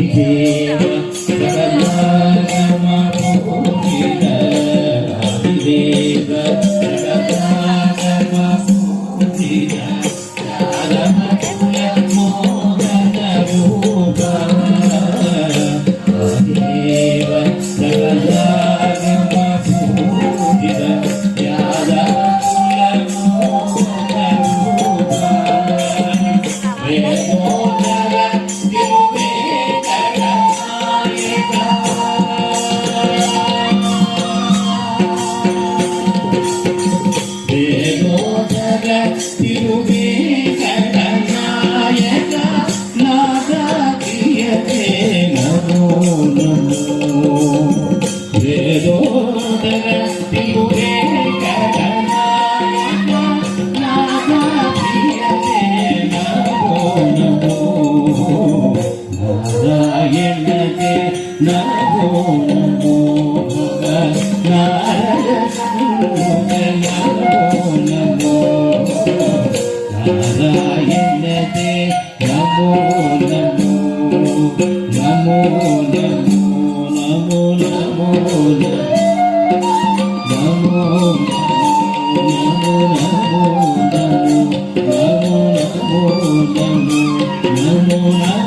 आदिदेव जगन्नाथमपूजित आदिदेव जगन्नाथमपूजित यादवकुलमोदनरूप आदिदेव जगन्नाथमपूजित यादवकुलमोदनरूप Namo Namo Narayan दे Namo Namo Namo Namo Namo Namo Namo Namo Namo Namo Namo Namo Namo